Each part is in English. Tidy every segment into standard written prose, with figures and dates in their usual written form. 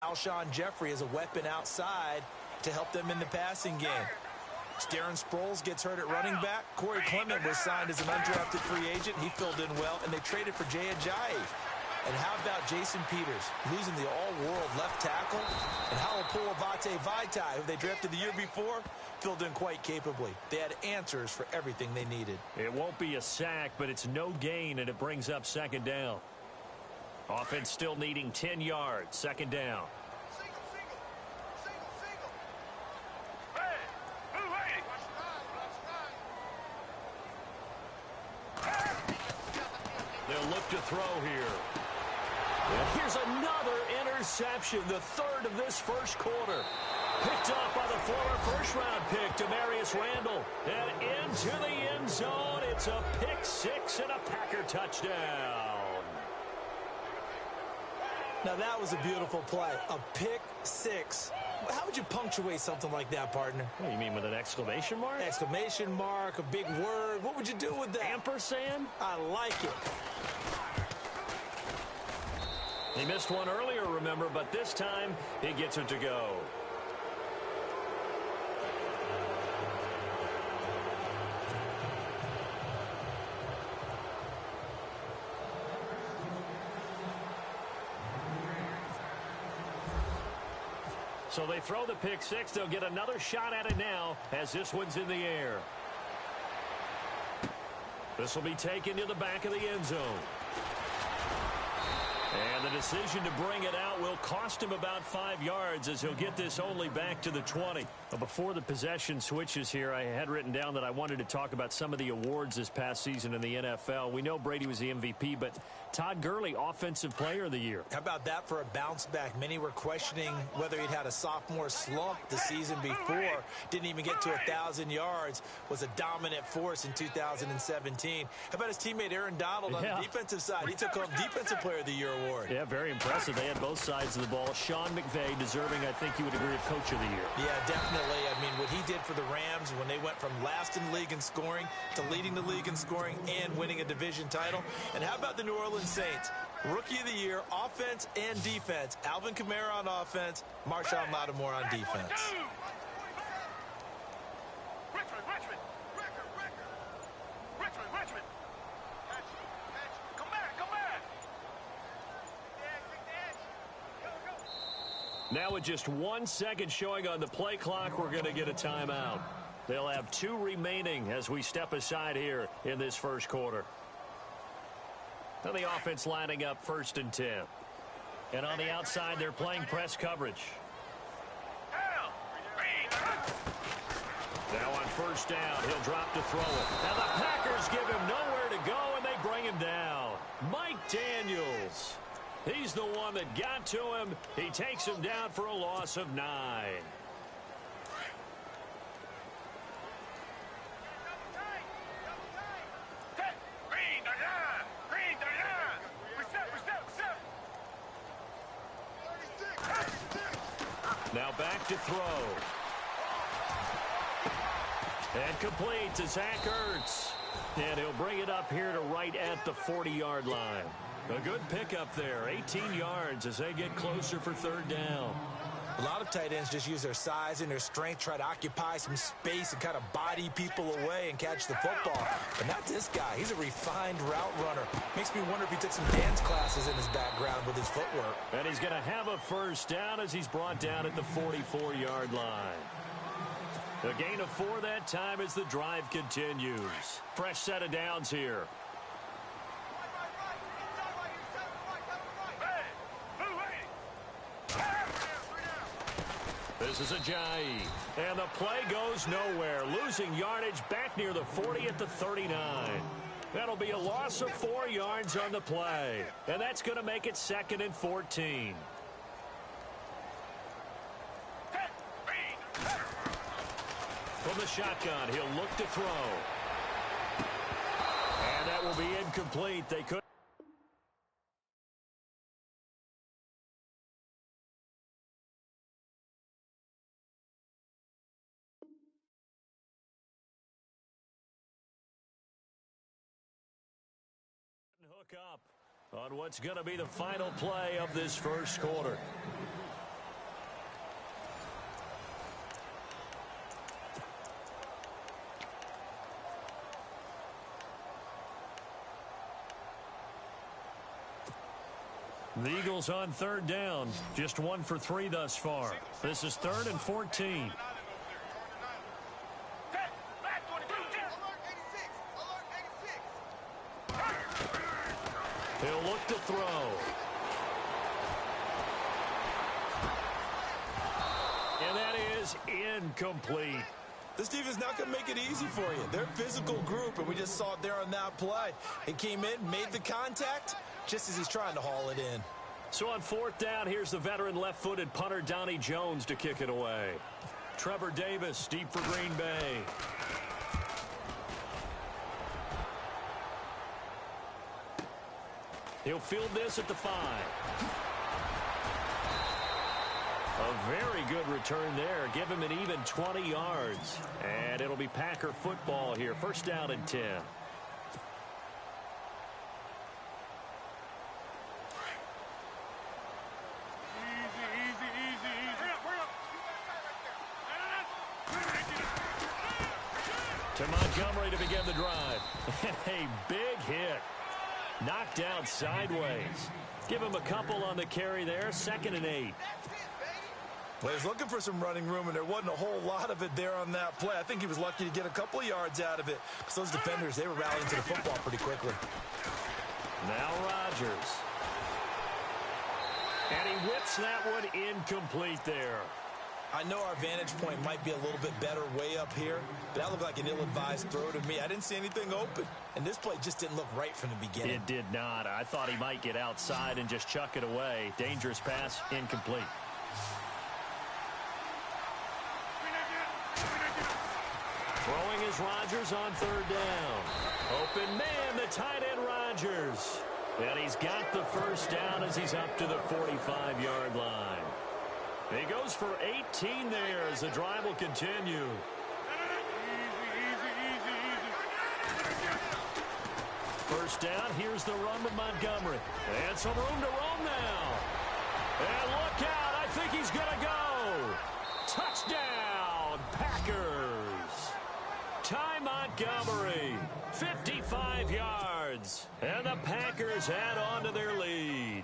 Alshon Jeffrey as a weapon outside to help them in the passing game. Darren Sproles gets hurt at running back. Corey Clement was signed as an undrafted free agent. He filled in well, and they traded for Jay Ajayi. And how about Jason Peters losing the all-world left tackle? And Halapua Vitae, who they drafted the year before, filled in quite capably. They had answers for everything they needed. It won't be a sack, but it's no gain, and it brings up second down. Offense still needing 10 yards, second down. They'll look to throw here. And here's another interception, the third of this first quarter. Picked up by the former first-round pick, Demarius Randall. And into the end zone, it's a pick six and a Packer touchdown. Now that was a beautiful play, a pick six. How would you punctuate something like that, partner? What do you mean, with an exclamation mark? Exclamation mark, a big word. What would you do with that? Ampersand? I like it. He missed one earlier, remember, but this time he gets it to go. So they throw the pick six. They'll get another shot at it now as this one's in the air. This will be taken to the back of the end zone. And the decision to bring it out will cost him about 5 yards as he'll get this only back to the 20. But before the possession switches here, I had written down that I wanted to talk about some of the awards this past season in the NFL. We know Brady was the MVP, but Todd Gurley, Offensive Player of the Year. How about that for a bounce back? Many were questioning whether he'd had a sophomore slump the season before. Didn't even get to 1,000 yards. Was a dominant force in 2017. How about his teammate Aaron Donald on the defensive side? He took home Defensive Player of the Year award. Yeah, very impressive. They had both sides of the ball. Sean McVay deserving, I think you would agree, of Coach of the Year. Yeah, definitely. I mean, what he did for the Rams when they went from last in the league in scoring to leading the league in scoring and winning a division title. And how about the New Orleans Saints? Rookie of the Year, offense and defense. Alvin Kamara on offense, Marshawn Lattimore on defense. Now with just 1 second showing on the play clock, we're going to get a timeout. They'll have 2 remaining as we step aside here in this first quarter. Now the offense lining up 1st and 10. And on the outside, they're playing press coverage. Now on 1st down, he'll drop to throw it. Now the Packers give him nowhere to go, and they bring him down. Mike Daniels. He's the one that got to him. He takes him down for a loss of 9. Now back to throw. And complete to Zach Ertz. And he'll bring it up here to right at the 40-yard line. A good pickup there, 18 yards as they get closer for 3rd down. A lot of tight ends just use their size and their strength, try to occupy some space and kind of body people away and catch the football. But not this guy. He's a refined route runner. Makes me wonder if he took some dance classes in his background with his footwork. And he's going to have a 1st down as he's brought down at the 44-yard line. A gain of 4 that time as the drive continues. Fresh set of downs here. This is Ajayi. And the play goes nowhere. Losing yardage back near the 40 at the 39. That'll be a loss of 4 yards on the play. And that's going to make it 2nd and 14. From the shotgun, he'll look to throw. And that will be incomplete. They could. Hook up on what's going to be the final play of this first quarter. The Eagles on third down. Just 1 for 3 thus far. This is 3rd and 14. He'll look to throw. And that is incomplete. This defense not going to make it easy for you. They're a physical group, and we just saw it there on that play. It came in, made the contact, just as he's trying to haul it in. So on 4th down, here's the veteran left-footed punter Donnie Jones to kick it away. Trevor Davis, deep for Green Bay. He'll field this at the 5. A very good return there. Give him an even 20 yards. And it'll be Packer football here. 1st down and 10. To Montgomery to begin the drive. A big hit. Knocked out sideways. Give him a couple on the carry there. 2nd and 8. Well, he was looking for some running room, and there wasn't a whole lot of it there on that play. I think he was lucky to get a couple of yards out of it, because those defenders, they were rallying to the football pretty quickly. Now Rodgers. And he whips that one incomplete there. I know our vantage point might be a little bit better way up here, but that looked like an ill-advised throw to me. I didn't see anything open, and this play just didn't look right from the beginning. It did not. I thought he might get outside and just chuck it away. Dangerous pass, incomplete. Throwing is Rodgers on 3rd down. Open man, the tight end Rodgers. And he's got the 1st down as he's up to the 45-yard line. He goes for 18 there as the drive will continue. First down, here's the run to Montgomery. And some room to roam now. And look out, I think he's going to go. Touchdown, Packers. Ty Montgomery, 55 yards. And the Packers add on to their lead.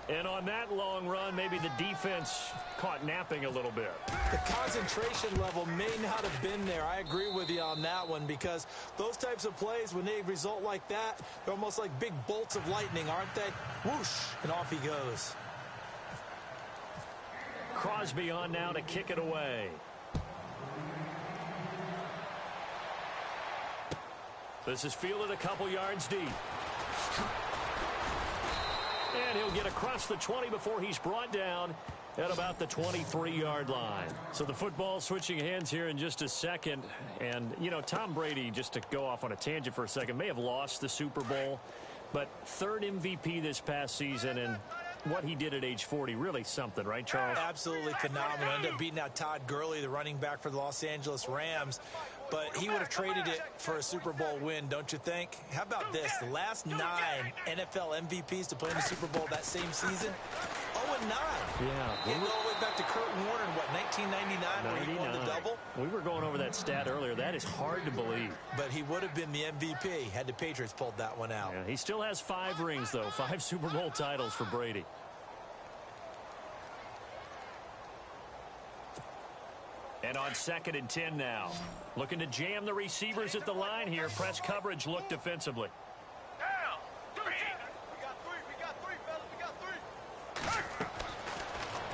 And on that long run, maybe the defense caught napping a little bit. The concentration level may not have been there. I agree with you on that one, because those types of plays, when they result like that, they're almost like big bolts of lightning, aren't they? Whoosh, and off he goes. Crosby on now to kick it away. This is fielded a couple yards deep. And he'll get across the 20 before he's brought down at about the 23-yard line. So the football switching hands here in just a second. And, you know, Tom Brady, just to go off on a tangent for a second, may have lost the Super Bowl, but 3rd MVP this past season, and what he did at age 40, really something, right, Charles? Absolutely phenomenal. Ended up beating out Todd Gurley, the running back for the Los Angeles Rams. But he would have traded it for a Super Bowl win, don't you think? How about this? The last 9 NFL MVPs to play in the Super Bowl that same season, 0-9. Yeah. He go all the way back to Kurt Warner in, what, 1999, where he won the double? We were going over that stat earlier. That is hard to believe. But he would have been the MVP had the Patriots pulled that one out. Yeah, he still has 5 rings, though. 5 Super Bowl titles for Brady. And on 2nd and 10 now. Looking to jam the receivers at the line here. Press coverage look defensively.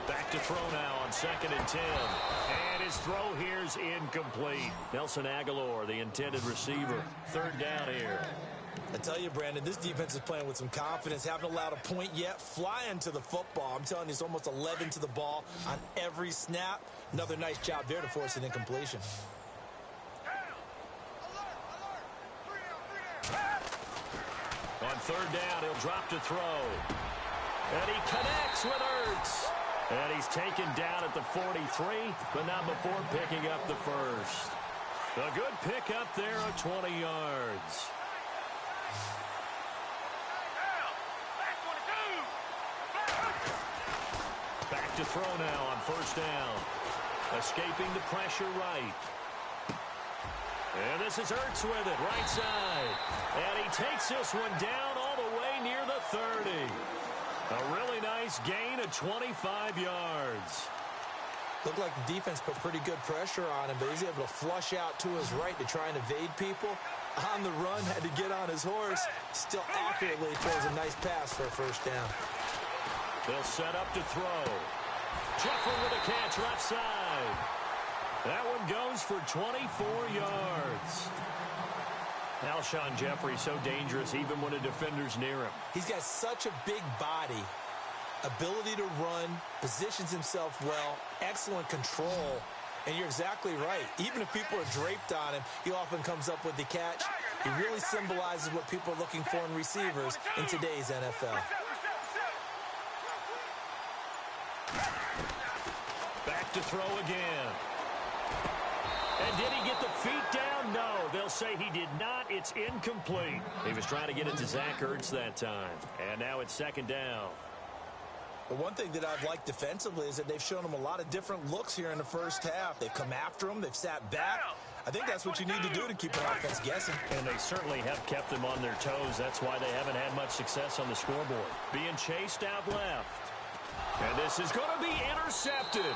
Back to throw now on 2nd and 10. And his throw here's incomplete. Nelson Aguilar, the intended receiver. 3rd down here. I tell you, Brandon, this defense is playing with some confidence. Haven't allowed a point yet. Flying to the football. I'm telling you, it's almost 11 to the ball on every snap. Another nice job there to force an incompletion. On 3rd down, he'll drop to throw. And he connects with Ertz. And he's taken down at the 43, but not before picking up the first. A good pickup there of 20 yards. Back to throw now on 1st down. Escaping the pressure right. And this is Ertz with it, right side. And he takes this one down all the way near the 30. Nice gain of 25 yards. Looked like the defense put pretty good pressure on him, but he's able to flush out to his right to try and evade people. On the run, had to get on his horse. Still accurately throws a nice pass for a first down. They'll set up to throw. Jeffrey with a catch left side. That one goes for 24 yards. Alshon Jeffrey so dangerous even when a defender's near him. He's got such a big body, ability to run, positions himself well, excellent control. And you're exactly right. Even if people are draped on him, he often comes up with the catch. He really symbolizes what people are looking for in receivers in today's NFL. Back to throw again. And did he get the feet down? No. They'll say he did not. It's incomplete. He was trying to get it to Zach Ertz that time. And now it's second down. But one thing that I've liked defensively is that they've shown him a lot of different looks here in the first half. They've come after him. They've sat back. I think that's what you need to do to keep an offense guessing. And they certainly have kept them on their toes. That's why they haven't had much success on the scoreboard. Being chased out left. And this is going to be intercepted.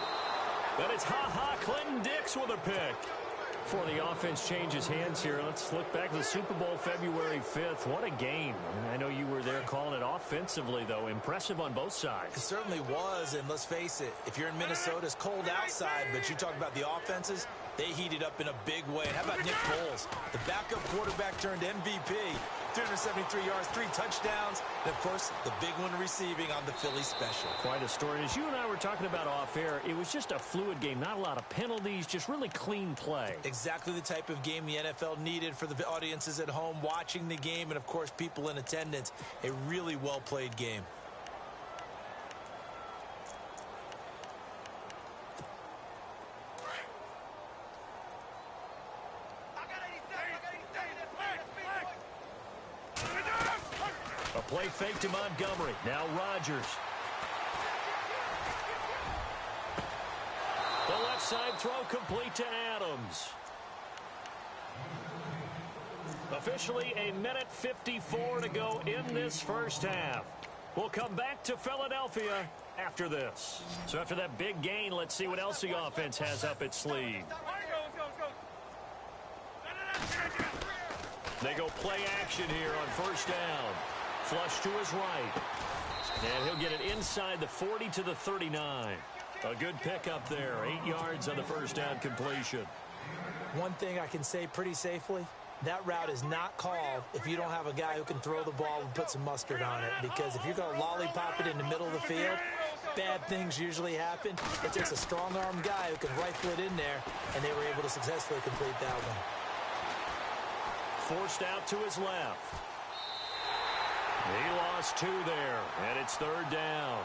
But it's Clinton Dix with a pick. Before the offense changes hands here, let's look back to the Super Bowl February 5th. What a game. I know you were there calling it offensively, though. Impressive on both sides. It certainly was, and let's face it, if you're in Minnesota, it's cold outside, but you talk about the offenses, they heated up in a big way. And how about Nick Foles, the backup quarterback turned MVP, 373 yards, 3 touchdowns, and, of course, the big one receiving on the Philly special. Quite a story. As you and I were talking about off air, it was just a fluid game, not a lot of penalties, just really clean play. Exactly the type of game the NFL needed for the audiences at home watching the game and, of course, people in attendance. A really well-played game. A play fake to Montgomery. Now Rodgers. The left side throw complete to Adams. Officially a minute 54 to go in this first half. We'll come back to Philadelphia after this. So after that big gain, let's see what else the offense has up its sleeve. They go play action here on first down. Flush to his right. And he'll get it inside the 40 to the 39. A good pickup there. 8 yards on the first down completion. One thing I can say pretty safely, that route is not called if you don't have a guy who can throw the ball and put some mustard on it. Because if you're going to lollipop it in the middle of the field, bad things usually happen. It takes a strong-armed guy who can rifle it in there, and they were able to successfully complete that one. Forced out to his left. He lost 2 there, and it's third down.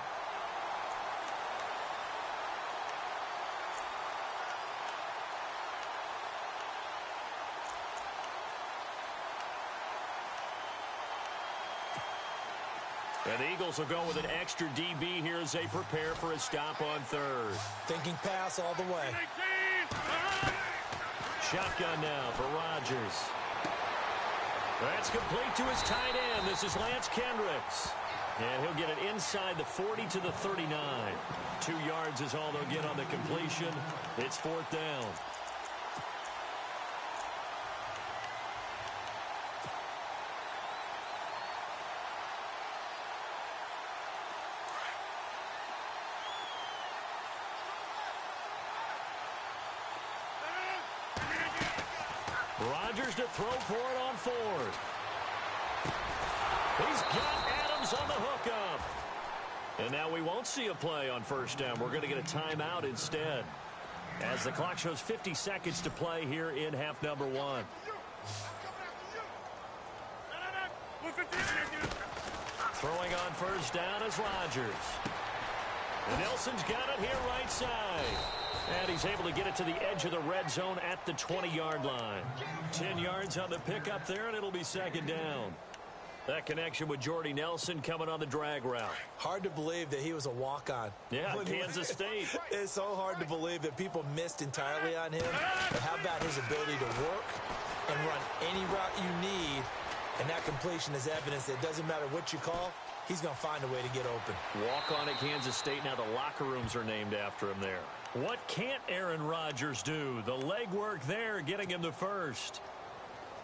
And the Eagles will go with an extra DB here as they prepare for a stop on third. Thinking pass all the way. Shotgun now for Rodgers. That's complete to his tight end. This is Lance Kendricks. And he'll get it inside the 40 to the 39. 2 yards is all they'll get on the completion. It's fourth down. Rodgers to throw for it on fourth. He's got Adams on the hookup. And now we won't see a play on first down. We're going to get a timeout instead, as the clock shows 50 seconds to play here in half number 1. Throwing on first down is Rodgers. And Nelson's got it here right side. And he's able to get it to the edge of the red zone at the 20-yard line. 10 yards on the pickup there, and it'll be second down. That connection with Jordy Nelson coming on the drag route. Hard to believe that he was a walk-on. Yeah, Kansas State. It's so hard to believe that people missed entirely on him. But how about his ability to work and run any route you need? And that completion is evidence that it doesn't matter what you call, he's going to find a way to get open. Walk on at Kansas State. Now the locker rooms are named after him there. What can't Aaron Rodgers do? The legwork there getting him the first.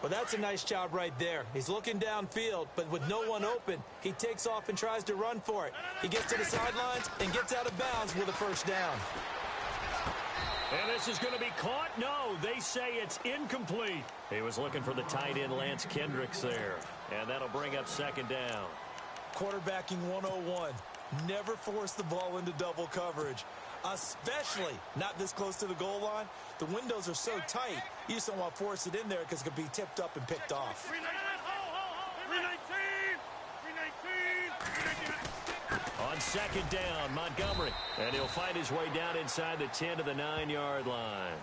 Well, that's a nice job right there. He's looking downfield, but with no one open, he takes off and tries to run for it. He gets to the sidelines and gets out of bounds with a first down. And this is going to be caught? No, they say it's incomplete. He was looking for the tight end Lance Kendricks there. And that'll bring up second down. Quarterbacking 101. Never force the ball into double coverage, especially not this close to the goal line. The windows are so tight, you just don't want to force it in there because it could be tipped up and picked off. On second down, Montgomery. And he'll find his way down inside the 10 to the 9-yard line.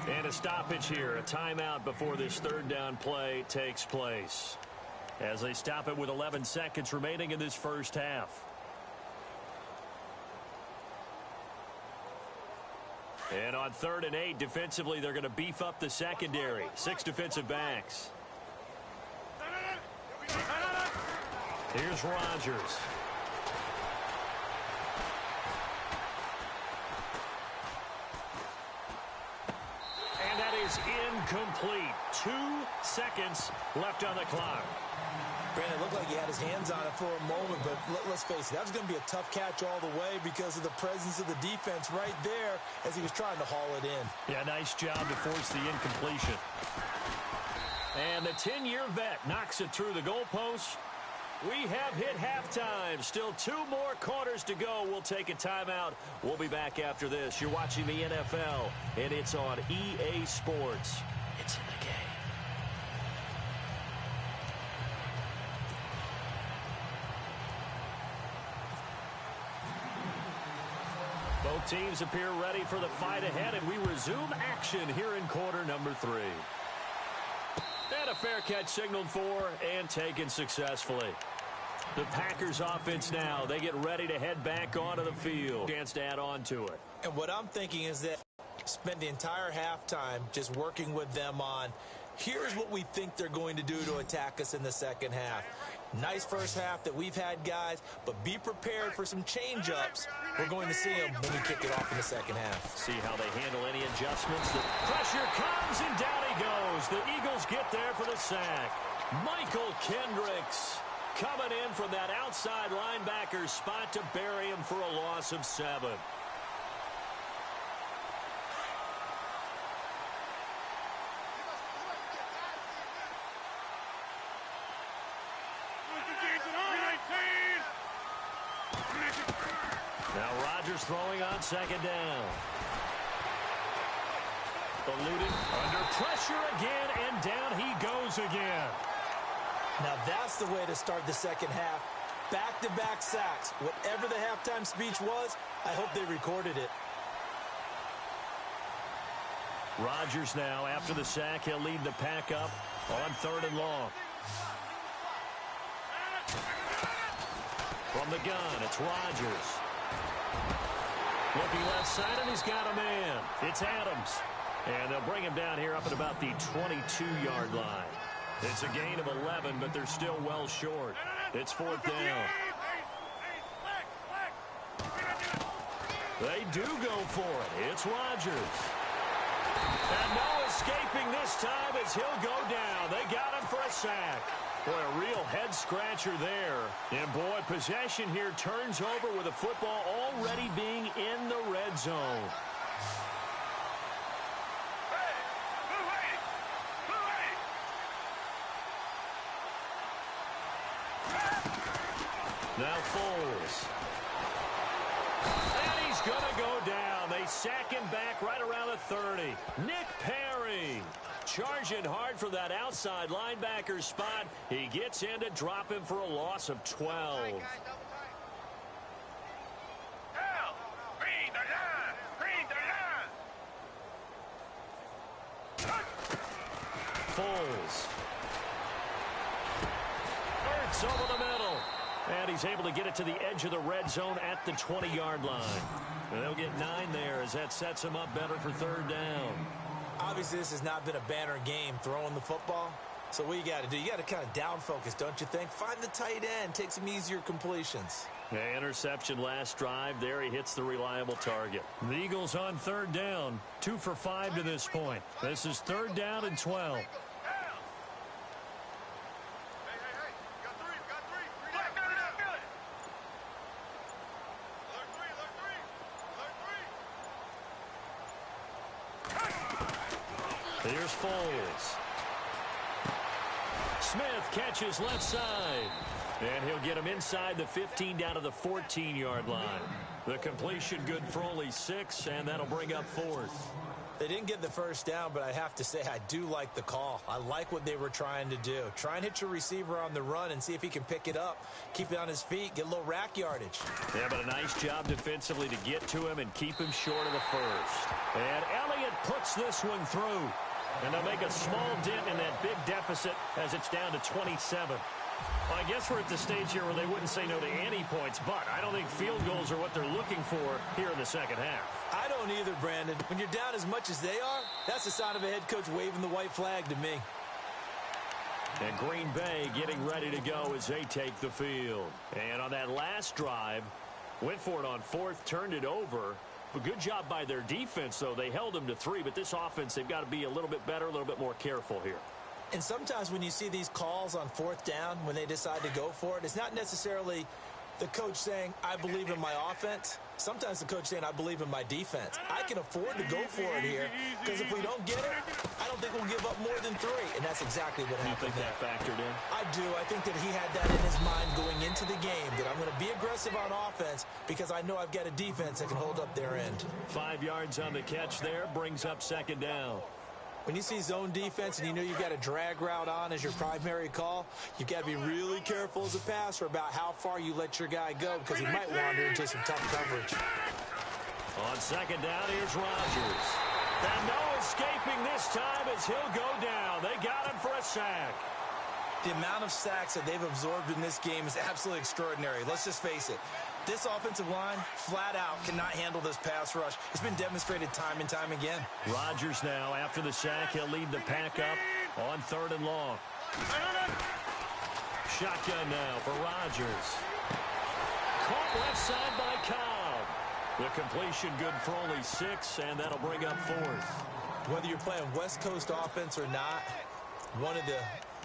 And a stoppage here, a timeout before this third down play takes place. As they stop it with 11 seconds remaining in this first half. And on 3rd and 8, defensively, they're going to beef up the secondary. 6 defensive backs. Here's Rodgers. And that is incomplete. 2 seconds left on the clock. Brandon, it looked like he had his hands on it for a moment, but let's face it, that was going to be a tough catch all the way because of the presence of the defense right there as he was trying to haul it in. Yeah, nice job to force the incompletion. And the 10-year vet knocks it through the goalpost. We have hit halftime. Still 2 more quarters to go. We'll take a timeout. We'll be back after this. You're watching the NFL, and it's on EA Sports. It's in the game. Both teams appear ready for the fight ahead, and we resume action here in quarter number 3. And a fair catch signaled for and taken successfully. The Packers offense now, they get ready to head back onto the field. Chance to add on to it. And what I'm thinking is that spend the entire halftime just working with them on, here's what we think they're going to do to attack us in the second half. Nice first half that we've had, guys, but be prepared for some change-ups. We're going to see them when we kick it off in the second half. See how they handle any adjustments. The pressure comes, and down he goes. The Eagles get there for the sack. Michael Kendricks coming in from that outside linebacker spot to bury him for a loss of 7. Now Rodgers throwing on second down. Eluding under pressure again, and down he goes again. Now that's the way to start the second half. Back-to-back sacks. Whatever the halftime speech was, I hope they recorded it. Rodgers now, after the sack, he'll lead the pack up on 3rd and long. From the gun, it's Rodgers. Looking left side, and he's got a man. It's Adams. And they'll bring him down here up at about the 22-yard line. It's a gain of 11, but they're still well short. It's 4th down. They do go for it. It's Rodgers. And no escaping this time as he'll go down. They got him for a sack. Boy, a real head-scratcher there. And, boy, possession here turns over with the football already being in the red zone. Now Foles. And he's going to go down. They sack him back right around the 30. Nick Perry charging hard for that outside linebacker spot. He gets in to drop him for a loss of 12. Foles. Hurts over the middle. And he's able to get it to the edge of the red zone at the 20-yard line. And they'll get 9 there as that sets him up better for 3rd down. Obviously, this has not been a banner game throwing the football. So what you got to do, you got to kind of down focus, don't you think? Find the tight end, take some easier completions. Yeah, interception last drive. There he hits the reliable target. The Eagles on third down. 2 for 5 to this point. This is third down and 12. Here's Foles. Smith catches left side. And he'll get him inside the 15 down to the 14-yard line. The completion good for only 6, and that'll bring up 4th. They didn't get the first down, but I have to say I do like the call. I like what they were trying to do. Try and hit your receiver on the run and see if he can pick it up. Keep it on his feet, get a little rack yardage. Yeah, but a nice job defensively to get to him and keep him short of the first. And Elliott puts this one through. And they'll make a small dent in that big deficit as it's down to 27. Well, I guess we're at the stage here where they wouldn't say no to any points, but I don't think field goals are what they're looking for here in the second half. I don't either, Brandon. When you're down as much as they are, that's the sign of a head coach waving the white flag to me. And Green Bay getting ready to go as they take the field. And on that last drive, went for it on 4th, turned it over. A good job by their defense, though. They held them to 3, but this offense, they've got to be a little bit better, a little bit more careful here. And sometimes when you see these calls on 4th down, when they decide to go for it, it's not necessarily the coach saying, I believe in my offense. Sometimes the coach saying, I believe in my defense. I can afford to go for it here because if we don't get it, I don't think we'll give up more than 3. And that's exactly what happened. You think that factored in? I do. I think that he had that in his mind going into the game, that I'm going to be aggressive on offense because I know I've got a defense that can hold up their end. 5 yards on the catch there, brings up second down. When you see zone defense and you know you've got a drag route on as your primary call, you've got to be really careful as a passer about how far you let your guy go because he might wander into some tough coverage. On second down, here's Rodgers. And no escaping this time as he'll go down. They got him for a sack. The amount of sacks that they've absorbed in this game is absolutely extraordinary. Let's just face it. This offensive line, flat out, cannot handle this pass rush. It's been demonstrated time and time again. Rodgers now, after the sack, he'll lead the pack up on 3rd and long. Shotgun now for Rodgers. Caught left side by Cobb. The completion good for only 6, and that'll bring up 4th. Whether you're playing West Coast offense or not, one of the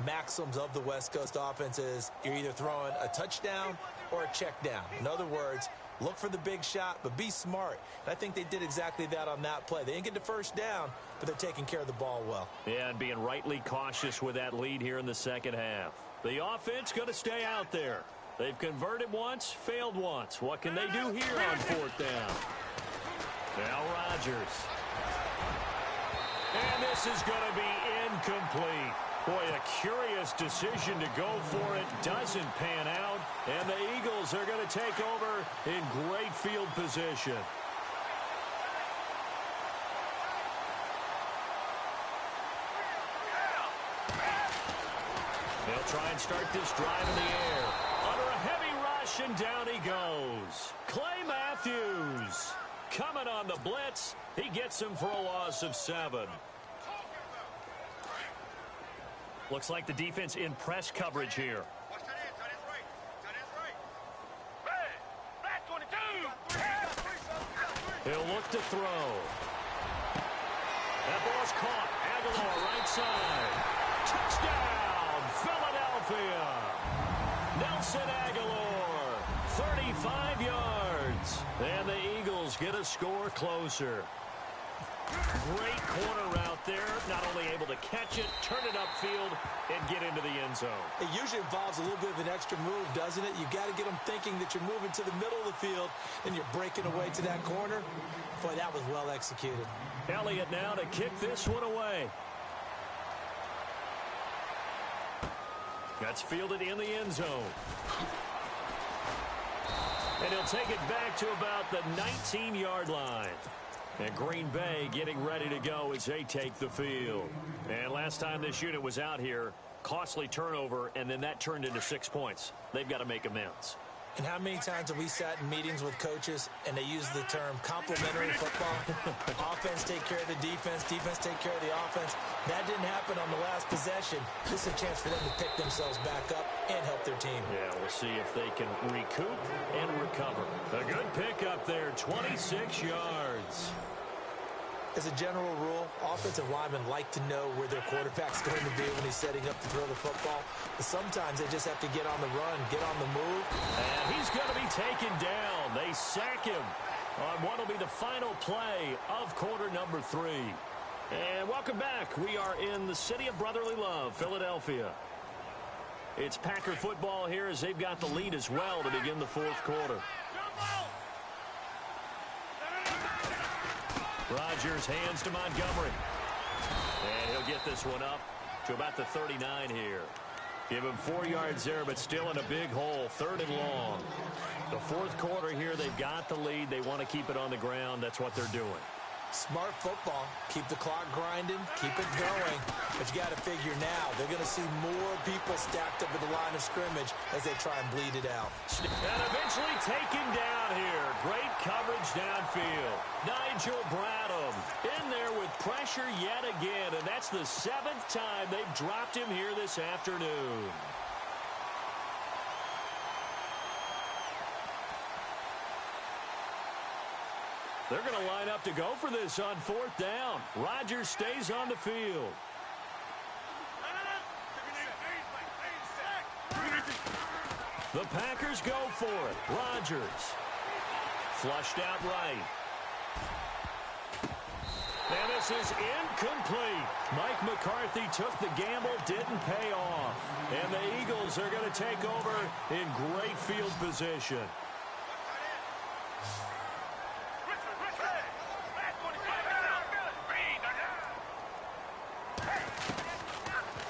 maxims of the West Coast offense is you're either throwing a touchdown or a check down. In other words, look for the big shot, but be smart. And I think they did exactly that on that play. They didn't get the first down, but they're taking care of the ball well. Yeah, and being rightly cautious with that lead here in the second half. The offense going to stay out there. They've converted once, failed once. What can they do here on 4th down? Now Rodgers. And this is going to be incomplete. Boy, a curious decision to go for it. Doesn't pan out. And the Eagles are going to take over in great field position. They'll try and start this drive in the air. Under a heavy rush, and down he goes. Clay Matthews coming on the blitz. He gets him for a loss of 7. Looks like the defense in press coverage here. He'll look to throw. That ball's caught. Aguilar right side. Touchdown, Philadelphia. Nelson Aguilar, 35 yards. And the Eagles get a score closer. Great corner route there. Not only able to catch it, turn it upfield, and get into the end zone. It usually involves a little bit of an extra move, doesn't it? You've got to get them thinking that you're moving to the middle of the field, and you're breaking away to that corner. Boy, that was well executed. Elliott now to kick this one away. That's fielded in the end zone. And he'll take it back to about the 19-yard line. And Green Bay getting ready to go as they take the field. And last time this unit was out here, costly turnover, and then that turned into 6 points. They've got to make amends. And how many times have we sat in meetings with coaches and they use the term complementary football? Offense take care of the defense, defense take care of the offense. That didn't happen on the last possession. This is a chance for them to pick themselves back up and help their team. Yeah, we'll see if they can recoup and recover. A good pickup there, 26 yards. As a general rule, offensive linemen like to know where their quarterback's going to be when he's setting up to throw the football. But sometimes they just have to get on the run, get on the move. And he's going to be taken down. They sack him on what will be the final play of quarter number 3. And welcome back. We are in the city of brotherly love, Philadelphia. It's Packer football here as they've got the lead as well to begin the fourth quarter. Rodgers hands to Montgomery. And he'll get this one up to about the 39 here. Give him 4 yards there, but still in a big hole, 3rd and long. The fourth quarter here, they've got the lead. They want to keep it on the ground. That's what they're doing. Smart football. Keep the clock grinding. Keep it going. But you got to figure now, they're going to see more people stacked up at the line of scrimmage as they try and bleed it out. And eventually taken down here. Great coverage downfield. Nigel Bradham in there with pressure yet again. And that's the 7th time they've dropped him here this afternoon. They're going to line up to go for this on 4th down. Rodgers stays on the field. The Packers go for it. Rodgers. Flushed out right. And this is incomplete. Mike McCarthy took the gamble, didn't pay off. And the Eagles are going to take over in great field position.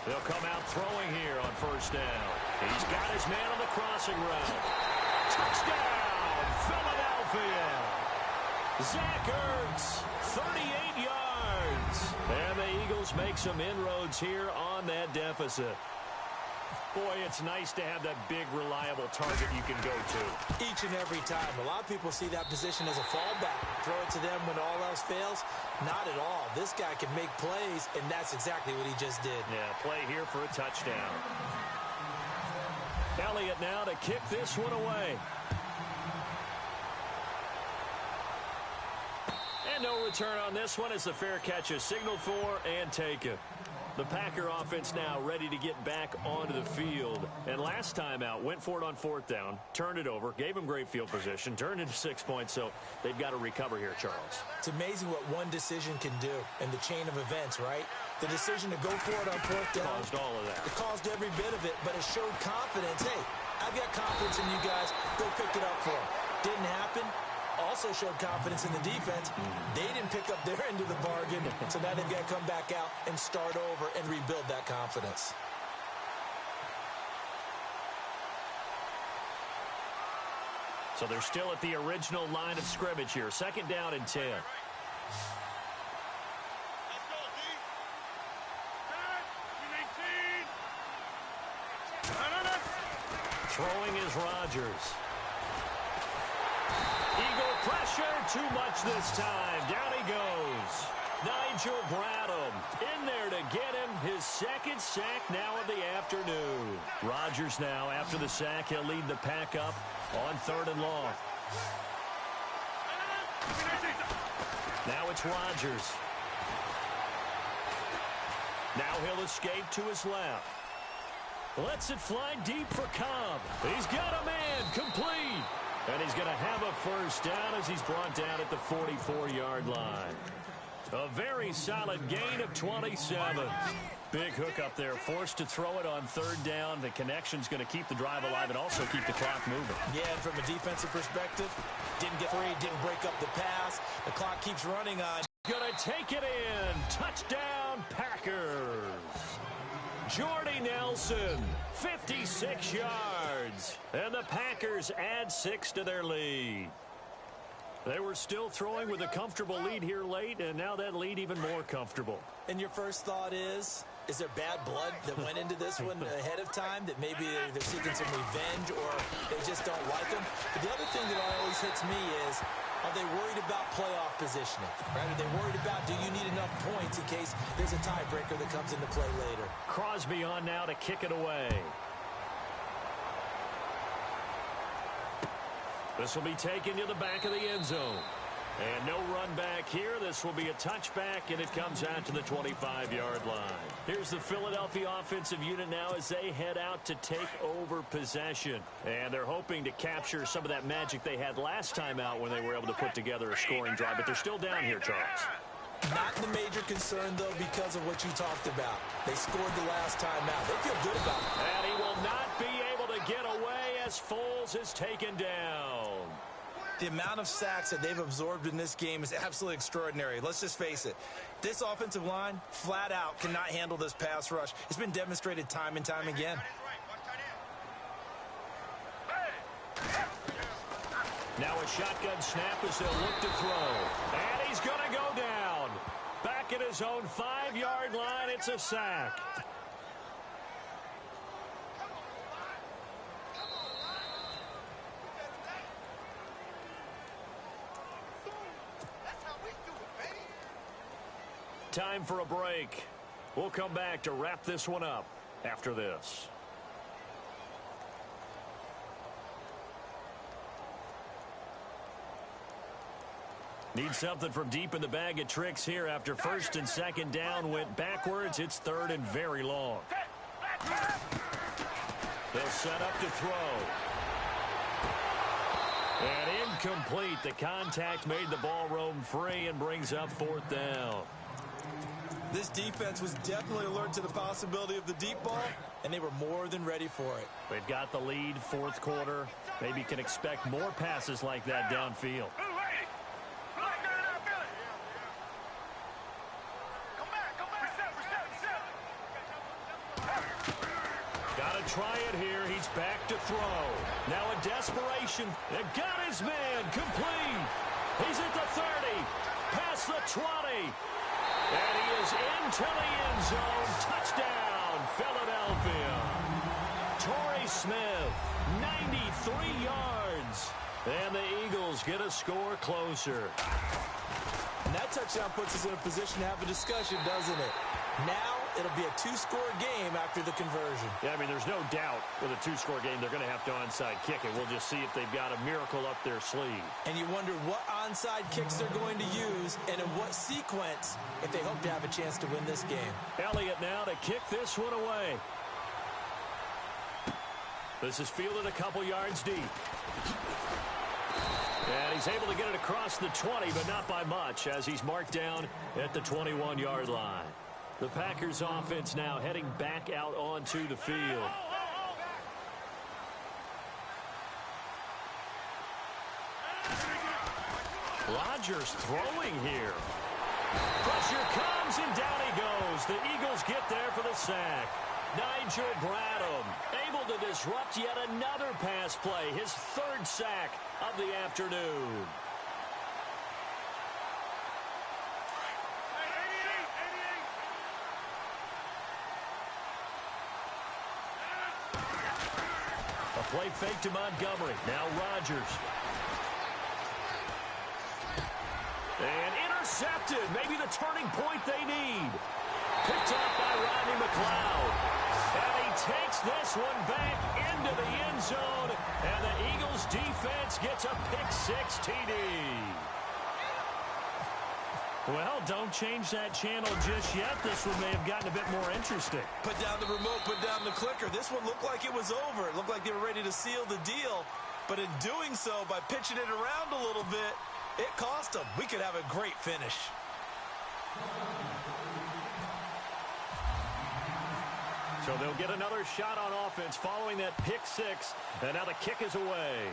They'll come out throwing here on 1st down. He's got his man on the crossing route. Touchdown, Philadelphia. Zach Ertz, 38 yards. And the Eagles make some inroads here on that deficit. Boy, it's nice to have that big, reliable target you can go to. Each and every time. A lot of people see that position as a fallback. Throw it to them when all else fails. Not at all. This guy can make plays, and that's exactly what he just did. Yeah, play here for a touchdown. Elliott now to kick this one away. And no return on this one as the fair catch is signaled for and taken. The Packer offense now ready to get back onto the field. And last time out, went for it on 4th down, turned it over, gave him great field position, turned into 6 points, so they've got to recover here, Charles. It's amazing what one decision can do in the chain of events, right? The decision to go for it on 4th down. Caused all of that. It caused every bit of it, but it showed confidence. Hey, I've got confidence in you guys. Go pick it up for them. Didn't happen. Also showed confidence in the defense. They didn't pick up their end of the bargain, so now they've got to come back out and start over and rebuild that confidence. So they're still at the original line of scrimmage here. 2nd down and 10. Throwing is Rodgers. Eagle pressure, too much this time. Down he goes. Nigel Bradham in there to get him his 2nd sack now of the afternoon. Rodgers now, after the sack, he'll lead the pack up on 3rd and long. Now it's Rodgers. Now he'll escape to his left. Lets it fly deep for Cobb. He's got a man complete. And he's going to have a 1st down as he's brought down at the 44-yard line. A very solid gain of 27. Big hook up there, forced to throw it on 3rd down. The connection's going to keep the drive alive and also keep the clock moving. Yeah, and from a defensive perspective, didn't get free, didn't break up the pass. The clock keeps running on. Going to take it in. Touchdown, Packers. Jordy Nelson, 56 yards. And the Packers add 6 to their lead. They were still throwing with a comfortable lead here late, and now that lead even more comfortable. And your first thought is Is there bad blood that went into this one ahead of time, that maybe they're seeking some revenge or they just don't like him? But the other thing that always hits me is, are they worried about playoff positioning? Right? Are they worried about, do you need enough points in case there's a tiebreaker that comes into play later? Crosby on now to kick it away. This will be taken to the back of the end zone. And no run back here. This will be a touchback, and it comes out to the 25-yard line. Here's the Philadelphia offensive unit now as they head out to take over possession. And they're hoping to capture some of that magic they had last time out when they were able to put together a scoring drive. But they're still down here, Charles. Not the major concern, though, because of what you talked about. They scored the last time out. They feel good about it. And he will not be able to get away as Foles is taken down. The amount of sacks that they've absorbed in this game is absolutely extraordinary. Let's just face it. This offensive line, flat out, cannot handle this pass rush. It's been demonstrated time and time again. Now a shotgun snap as they'll look to throw. And he's going to go down. Back at his own 5-yard line, it's a sack. Time for a break. We'll come back to wrap this one up after this. Need something from deep in the bag of tricks here after first and second down went backwards. It's third and very long. They'll set up to throw. And incomplete. The contact made the ball roam free and brings up fourth down. This defense was definitely alert to the possibility of the deep ball, and they were more than ready for it. They've got the lead, fourth quarter. Maybe can expect more passes like that downfield. Got to try it here. He's back to throw. Now a desperation. They got his man. Complete. He's at the 30. Past the 20. And he is into the end zone. Touchdown, Philadelphia. Torrey Smith, 93 yards. And the Eagles get a score closer. And that touchdown puts us in a position to have a discussion, doesn't it? Now it'll be a two-score game after the conversion. Yeah, I mean, there's no doubt with a two-score game they're going to have to onside kick it. We'll just see if they've got a miracle up their sleeve. And you wonder what onside kicks they're going to use and in what sequence if they hope to have a chance to win this game. Elliott now to kick this one away. This is fielded a couple yards deep. And he's able to get it across the 20, but not by much, as he's marked down at the 21-yard line. The Packers offense now heading back out onto the field. Rodgers throwing here. Pressure comes, and down he goes. The Eagles get there for the sack. Nigel Bradham able to disrupt yet another pass play, his third sack of the afternoon. A play fake to Montgomery. Now Rodgers. And intercepted. Maybe the turning point they need. Picked up by Rodney McLeod. And he takes this one back into the end zone. And the Eagles defense gets a pick-six TD. Well, don't change that channel just yet. This one may have gotten a bit more interesting. Put down the remote, put down the clicker. This one looked like it was over. It looked like they were ready to seal the deal. But in doing so, by pitching it around a little bit, it cost them. We could have a great finish. So they'll get another shot on offense following that pick six. And now the kick is away.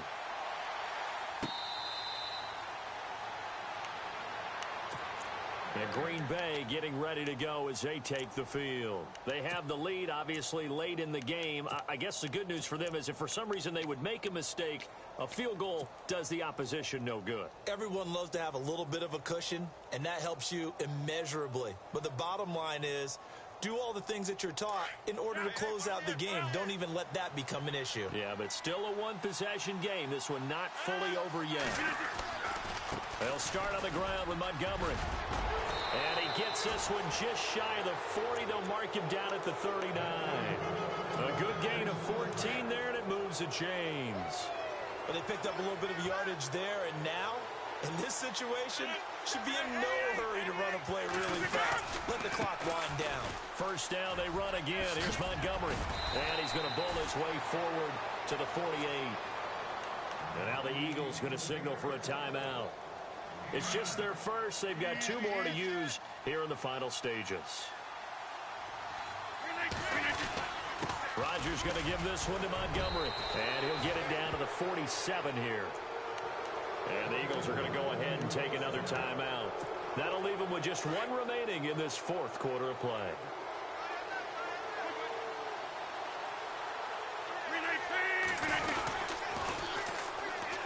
And Green Bay getting ready to go as they take the field. They have the lead, obviously, late in the game. I guess the good news for them is if for some reason they would make a mistake, a field goal does the opposition no good. Everyone loves to have a little bit of a cushion, and that helps you immeasurably. But the bottom line is Do all the things that you're taught in order to close out the game. Don't even let that become an issue. Yeah, but still a one-possession game. This one not fully over yet. They'll start on the ground with Montgomery. And he gets this one just shy of the 40. They'll mark him down at the 39. A good gain of 14 there, and it moves the chains. Well, they picked up a little bit of yardage there, and now, in this situation, should be in no hurry to run a play really fast. Let the clock wind down. First down, they run again. Here's Montgomery. And he's going to bull his way forward to the 48. And now the Eagles going to signal for a timeout. It's just their first. They've got 2 more to use here in the final stages. Rodgers going to give this one to Montgomery. And he'll get it down to the 47 here. And the Eagles are going to go ahead and take another timeout. That'll leave them with just 1 remaining in this 4th quarter of play.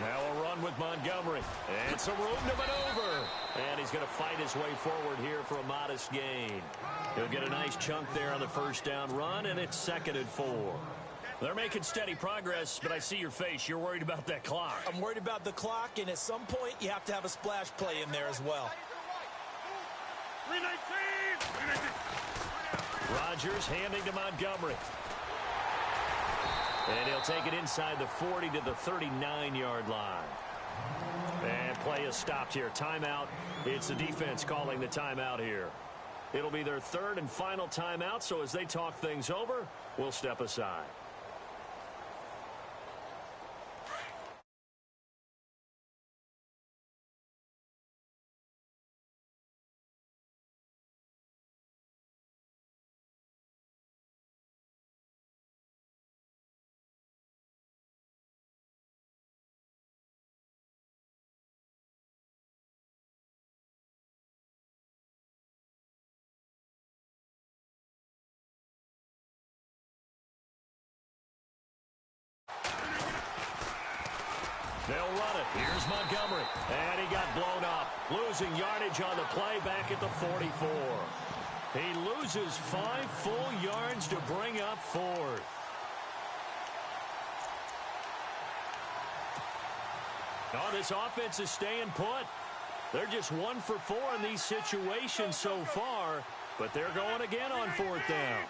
Now a run with Montgomery. And some room to maneuver. And he's going to fight his way forward here for a modest gain. He'll get a nice chunk there on the first down run, and it's 2nd and 4. They're making steady progress, but I see your face. You're worried about that clock. I'm worried about the clock, and at some point, you have to have a splash play in there as well. Rodgers handing to Montgomery. And he'll take it inside the 40 to the 39-yard line. And play is stopped here. Timeout. It's the defense calling the timeout here. It'll be their 3rd and final timeout, so as they talk things over, we'll step aside. They'll run it. Here's Montgomery. And he got blown up. Losing yardage on the play back at the 44. He loses 5 full yards to bring up 4th. Oh, this offense is staying put. They're just 1 for 4 in these situations so far, but they're going again on 4th down.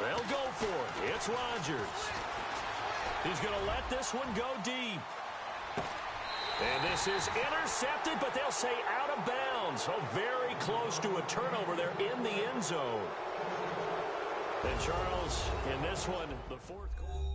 They'll go for it. It's Rodgers. He's going to let this one go deep. And this is intercepted, but they'll say out of bounds. So very close to a turnover there in the end zone. And Charles, in this one, the 4th quarter.